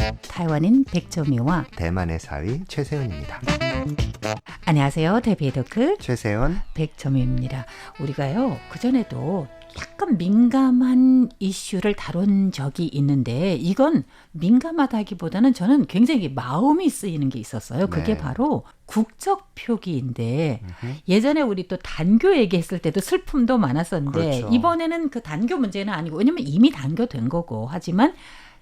台湾인 백점이와 대만의 사위 최세훈입니다. 안녕하세요. 데뷔도크 최세훈. 백점입니다. 우리가요 그전에도 약간 민감한 이슈를 다룬 적이 있는데 이건 민감하다기보다는 저는 굉장히 마음이 쓰이는 게 있었어요. 그게 네. 바로 국적 표기인데 예전에 우리 또 단교 얘기했을 때도 슬픔도 많았었는데 그렇죠. 이번에는 그 단교 문제는 아니고 왜냐면 이미 단교된 거고 하지만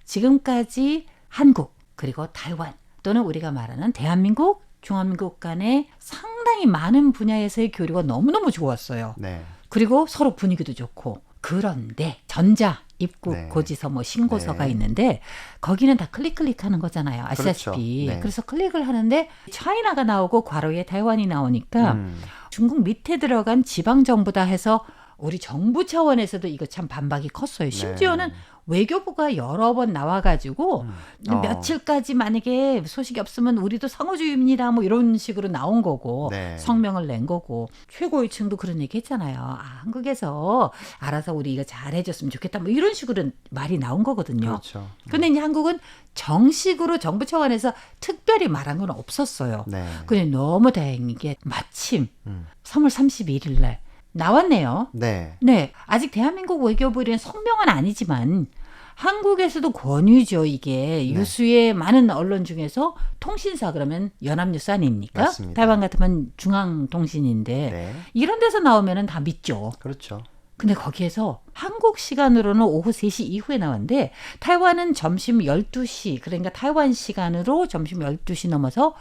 지금까지 한국 그리고台湾또는 우리가 말하는 대한민국 중화민국 간에 상당히 많은 분야에서의 교류가 너무너무 좋았어요. 네. 그리고 서로 분위기도 좋고 그런데 전자 입국 네. 고지서 뭐 신고서가 네. 있는데 거기는 다 클릭하는 거잖아요. 아시다시피. 그렇죠. 네. 그래서 클릭을 하는데 차이나가 나오고 괄호에台湾이 나오니까 중국 밑에 들어간 지방정부다 해서 우리 정부 차원에서도 이거 참 반박이 컸어요. 심지어는 네. 외교부가 여러 번 나와가지고 며칠까지 만약에 소식이 없으면 우리도 상호주의입니다. 뭐 이런 식으로 나온 거고 네. 성명을 낸 거고 최고위층도 그런 얘기 했잖아요. 한국에서 알아서 우리 이거 잘해줬으면 좋겠다. 뭐 이런 식으로 말이 나온 거거든요. 그렇죠. 근데 이제 한국은 정식으로 정부 차원에서 특별히 말한 건 없었어요. 네. 근데 너무 다행인 게 마침 3월 31일 날 나왔네요. 네. 네, 아직 대한민국 외교부는 성명은 아니지만 한국에서도 권유죠. 이게 유수의 많은 언론 중에서 통신사 그러면 연합뉴스 아닙니까? 맞습니다.台湾같으면 중앙통신인데 네. 이런 데서 나오면은 다 믿죠. 그렇죠. 근데 거기에서 한국 시간으로는 오후 3시 이후에 나왔는데台湾은 점심 12시 그러니까台湾시간으로 점심 12시 넘어서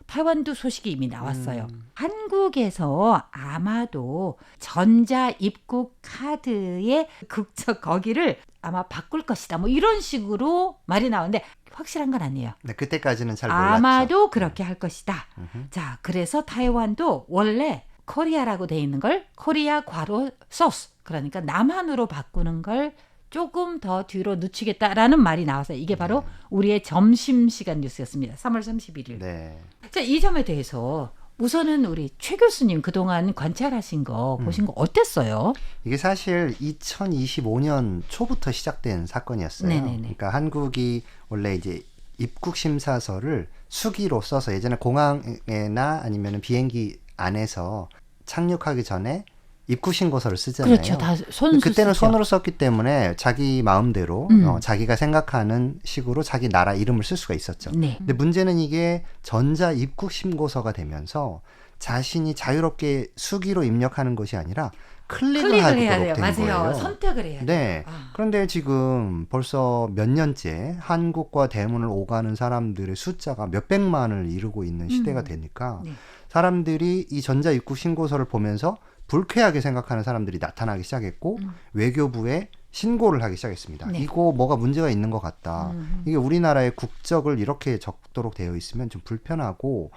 台湾도 소식이 이미 나왔어요. 한국에서 아마도 전자 입국 카드의 국적 거기를 아마 바꿀 것이다. 뭐 이런 식으로 말이 나오는데 확실한 건 아니에요. 네, 그때까지는 잘 몰랐죠. 아마도 그렇게 할 것이다. 자, 그래서台湾도 원래 코리아라고 돼 있는 걸 코리아 괄호 소스 그러니까 남한으로 바꾸는 걸 조금 더 뒤로 늦추겠다라는 말이 나왔어요. 이게 바로 우리의 점심시간 뉴스였습니다. 3월 31일. 네. 자, 이 점에 대해서 우선은 우리 최 교수님 그동안 관찰하신 거 보신 거 어땠어요? 이게 사실 2025년 초부터 시작된 사건이었어요. 네네네. 그러니까 한국이 원래 이제 입국 심사서를 수기로 써서 예전에 공항에나 아니면 비행기 안에서 착륙하기 전에 입국 신고서를 쓰잖아요. 그렇죠. 다 손수 그때는 쓰죠. 손으로 썼기 때문에 자기 마음대로 자기가 생각하는 식으로 자기 나라 이름을 쓸 수가 있었죠. 네. 근데 문제는 이게 전자 입국 신고서가 되면서 자신이 자유롭게 수기로 입력하는 것이 아니라 클릭을 하도록 해야 돼요. 된 맞아요. 거예요. 선택을 해야 돼요. 네. 아. 그런데 지금 벌써 몇 년째 한국과 대문을 오가는 사람들의 숫자가 몇백만을 이루고 있는 시대가 되니까 네. 사람들이 이 전자 입국 신고서를 보면서 불쾌하게 생각하는 사람들이 나타나기 시작했고 외교부에 신고를 하기 시작했습니다. 네. 이거 뭐가 문제가 있는 것 같다. 이게 우리나라의 국적을 이렇게 적도록 되어 있으면 좀 불편하고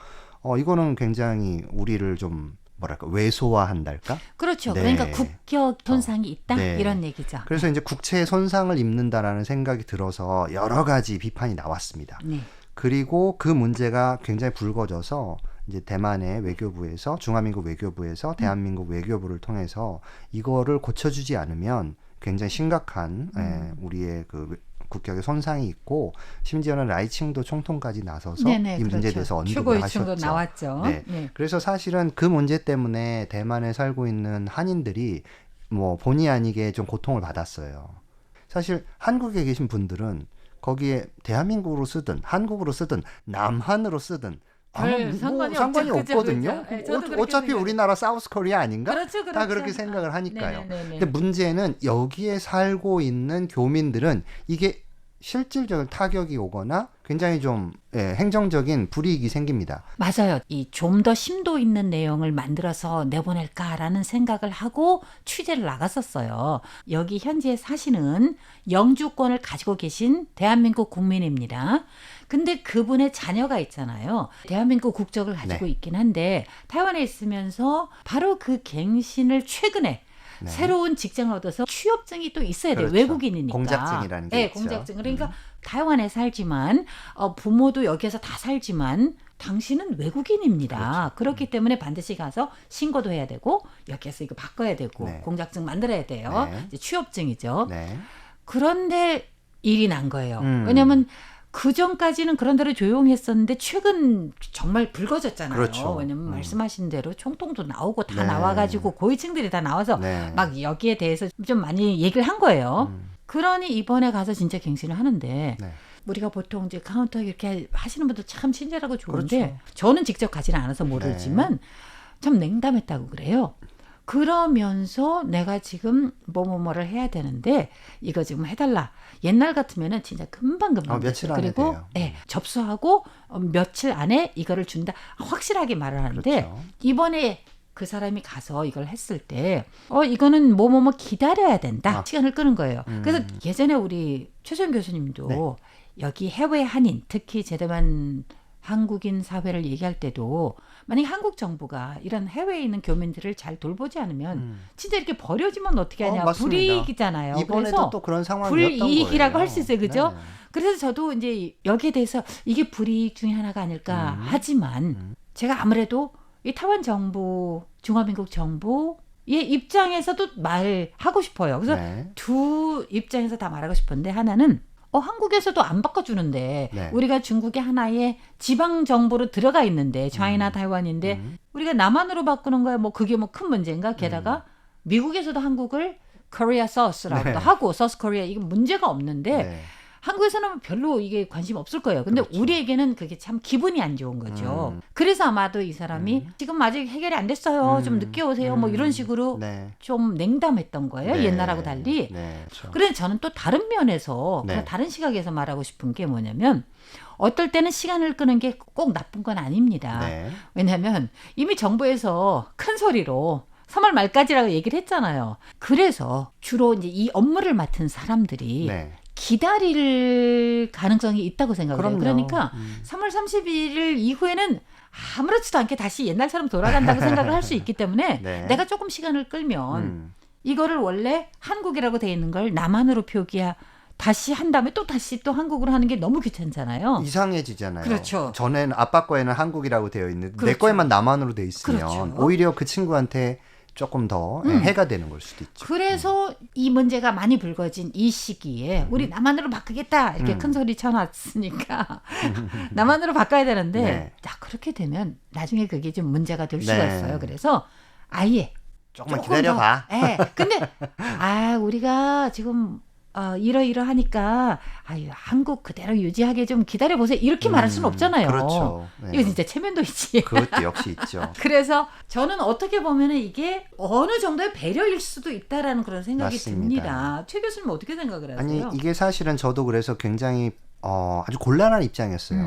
이거는 굉장히 우리를 좀 뭐랄까 왜소화한달까? 그렇죠. 네. 그러니까 국격 손상이 있다 네. 이런 얘기죠. 그래서 이제 국채에 손상을 입는다라는 생각이 들어서 여러 가지 비판이 나왔습니다. 네. 그리고 그 문제가 굉장히 불거져서 이제 대만의 외교부에서 중화민국 외교부에서 대한민국 외교부를 통해서 이거를 고쳐주지 않으면 굉장히 심각한 우리의 그 국격에 손상이 있고 심지어는 라이칭도 총통까지 나서서 네네, 이 문제에 그렇죠. 대해서 언급을 최고위층도 하셨죠. 나왔죠. 네. 네. 그래서 사실은 그 문제 때문에 대만에 살고 있는 한인들이 뭐 본의 아니게 좀 고통을 받았어요. 사실 한국에 계신 분들은 거기에 대한민국으로 쓰든 한국으로 쓰든 남한으로 쓰든 별 상관이 없죠. 없거든요. 그죠? 네, 저도 그렇게 어차피 생각해요. 우리나라 사우스 코리아 아닌가? 그렇죠, 그렇죠. 다 그렇게 생각을 하니까요. 네네네네. 근데 문제는 여기에 살고 있는 교민들은 이게 실질적인 타격이 오거나 굉장히 좀 행정적인 불이익이 생깁니다. 맞아요. 이 좀 더 심도 있는 내용을 만들어서 내보낼까라는 생각을 하고 취재를 나갔었어요. 여기 현지에 사시는 영주권을 가지고 계신 대한민국 국민입니다. 근데 그분의 자녀가 있잖아요. 대한민국 국적을 가지고 네. 있긴 한데台湾에 있으면서 바로 그 갱신을 최근에 네. 새로운 직장을 얻어서 취업증이 또 있어야 돼요. 그렇죠. 외국인이니까. 공작증이라는 게 네, 있죠. 공작증. 그러니까台湾에 살지만 부모도 여기에서 다 살지만 당신은 외국인입니다. 그렇기 때문에 반드시 가서 신고도 해야 되고 여기에서 이거 바꿔야 되고 네. 공작증 만들어야 돼요. 네. 이제 취업증이죠. 네. 그런데 일이 난 거예요. 음. 왜냐하면 그 전까지는 그런 대로 조용했었는데 최근 정말 불거졌잖아요. 그렇죠. 왜냐면 말씀하신 대로 총통도 나오고 다 네. 나와가지고 고위층들이 다 나와서 네. 막 여기에 대해서 좀 많이 얘기를 한 거예요. 그러니 이번에 가서 진짜 갱신을 하는데 네. 우리가 보통 이제 카운터 이렇게 하시는 분들 참 친절하고 좋은데 그렇죠. 저는 직접 가지는 않아서 모르지만 참 냉담했다고 그래요. 그러면서 내가 지금 뭐를 해야 되는데 이거 지금 해달라. 옛날 같으면은 진짜 금방 며칠 됐어요. 안에 그리고 돼요. 접수하고 며칠 안에 이거를 준다. 확실하게 말을 하는데 그렇죠. 이번에 그 사람이 가서 이걸 했을 때 이거는 뭐뭐뭐 기다려야 된다. 시간을 끄는 거예요. 그래서 예전에 우리 최소영 교수님도 네. 여기 해외 한인 특히 제대한 한국인 사회를 얘기할 때도 만약에 한국 정부가 이런 해외에 있는 교민들을 잘 돌보지 않으면 진짜 이렇게 버려지면 어떻게 하냐. 맞습니다. 불이익이잖아요. 이번에도 그래서 또 그런 상황이었던 불이익이라고 거예요. 할 수 있어요. 그죠? 네. 그래서 저도 이제 여기에 대해서 이게 불이익 중에 하나가 아닐까 하지만 제가 아무래도 이 타이완 정부, 중화민국 정부의 입장에서도 말하고 싶어요. 그래서 네. 두 입장에서 다 말하고 싶은데 하나는 한국에서도 안 바꿔주는데 네. 우리가 중국의 하나의 지방 정부로 들어가 있는데 차이나 타이완인데 우리가 남한으로 바꾸는 거야 뭐 그게 뭐 큰 문제인가? 게다가 미국에서도 한국을 Korea Sauce라고도 네. 하고 Sauce Korea 이게 문제가 없는데 네. 한국에서는 별로 이게 관심 없을 거예요. 근데 그렇죠. 우리에게는 그게 참 기분이 안 좋은 거죠. 그래서 아마도 이 사람이 지금 아직 해결이 안 됐어요. 좀 늦게 오세요. 뭐 이런 식으로 네. 좀 냉담했던 거예요. 네. 옛날하고 달리. 네. 그렇죠. 그래서 저는 또 다른 면에서 네. 다른 시각에서 말하고 싶은 게 뭐냐면 어떨 때는 시간을 끄는 게 꼭 나쁜 건 아닙니다. 네. 왜냐하면 이미 정부에서 큰 소리로 3월 말까지라고 얘기를 했잖아요. 그래서 주로 이제 이 업무를 맡은 사람들이 네. 기다릴 가능성이 있다고 생각을 해요. 그럼요. 그러니까 3월 31일 이후에는 아무렇지도 않게 다시 옛날처럼 돌아간다고 생각을 할 수 있기 때문에 네. 내가 조금 시간을 끌면 이거를 원래 한국이라고 돼 있는 걸 남한으로 표기야 다시 한 다음에 또 다시 또 한국으로 하는 게 너무 귀찮잖아요. 이상해지잖아요. 그렇죠. 전에는 아빠 거에는 한국이라고 되어 있는데 내 그렇죠. 거에만 남한으로 돼 있으면 그렇죠. 오히려 그 친구한테 조금 더 해가 되는 걸 수도 있죠. 그래서 이 문제가 많이 불거진 이 시기에 우리 남한으로 바꾸겠다 이렇게 큰 소리 쳐놨으니까 남한으로 바꿔야 되는데 네. 자 그렇게 되면 나중에 그게 좀 문제가 될 수가 네. 있어요. 그래서 아예 조금만 조금 기다려봐. 더, 근데 우리가 지금 이러이러하니까 한국 그대로 유지하게 좀 기다려보세요. 이렇게 말할 수는 없잖아요. 그렇죠. 네. 이거 진짜 체면도이지. 그것도 역시 있죠. 그래서 저는 어떻게 보면은 이게 어느 정도의 배려일 수도 있다라는 그런 생각이 맞습니다. 듭니다. 최 교수님 어떻게 생각을 하세요? 아니 이게 사실은 저도 그래서 굉장히 아주 곤란한 입장이었어요.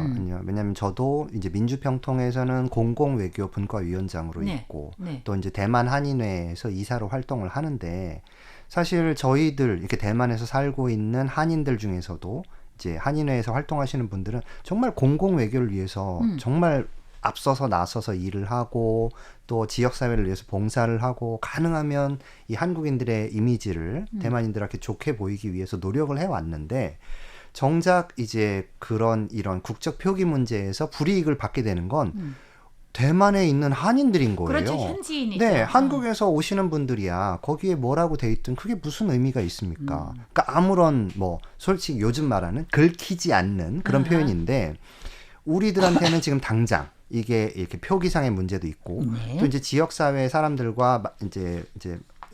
왜냐하면 저도 이제 민주평통에서는 공공외교 분과위원장으로 네. 있고 네. 또 이제 대만 한인회에서 이사로 활동을 하는데 사실 저희들 이렇게 대만에서 살고 있는 한인들 중에서도 이제 한인회에서 활동하시는 분들은 정말 공공외교를 위해서 정말 앞서서 나서서 일을 하고 또 지역사회를 위해서 봉사를 하고 가능하면 이 한국인들의 이미지를 대만인들한테 좋게 보이기 위해서 노력을 해왔는데 정작 이제 이런 국적 표기 문제에서 불이익을 받게 되는 건 대만에 있는 한인들인 거예요. 그렇죠. 현지인이죠. 네, 한국에서 오시는 분들이야 거기에 뭐라고 돼 있든 그게 무슨 의미가 있습니까? 그러니까 아무런 솔직히 요즘 말하는 긁히지 않는 그런 표현인데 우리들한테는 지금 당장 이게 이렇게 표기상의 문제도 있고 네. 또 이제 지역 사회 사람들과 이제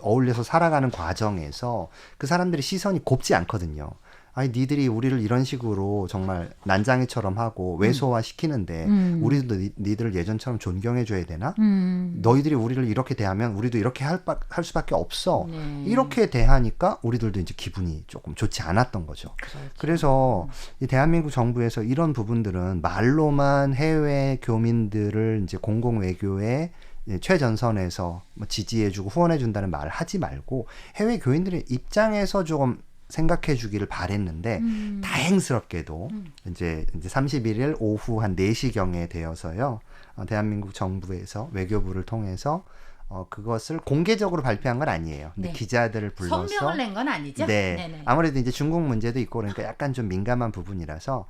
어울려서 살아가는 과정에서 그 사람들의 시선이 곱지 않거든요. 아니 니들이 우리를 이런 식으로 정말 난장이처럼 하고 왜소화 시키는데 우리도 니들을 예전처럼 존경해 줘야 되나? 너희들이 우리를 이렇게 대하면 우리도 이렇게 할 수밖에 없어. 네. 이렇게 대하니까 우리들도 이제 기분이 조금 좋지 않았던 거죠. 그렇죠. 그래서 이 대한민국 정부에서 이런 부분들은 말로만 해외 교민들을 이제 공공 외교에 최전선에서 지지해주고 후원해준다는 말을 하지 말고 해외 교인들의 입장에서 조금 생각해 주기를 바랬는데 다행스럽게도 이제 31일 오후 한 4시경에 되어서요. 대한민국 정부에서 외교부를 통해서 그것을 공개적으로 발표한 건 아니에요. 근데 네. 기자들을 불러서 성명을 낸 건 아니죠? 네. 네네. 아무래도 이제 중국 문제도 있고 그러니까 약간 좀 민감한 부분이라서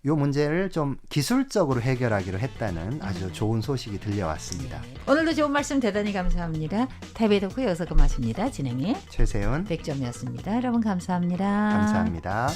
이 문제를 좀 기술적으로 해결하기로 했다는 아주 좋은 소식이 들려왔습니다. 네. 오늘도 좋은 말씀 대단히 감사합니다. 타이베이 덕후 여기서 끝마칩니다. 진행의 최세훈 백점이었습니다. 여러분 감사합니다. 감사합니다.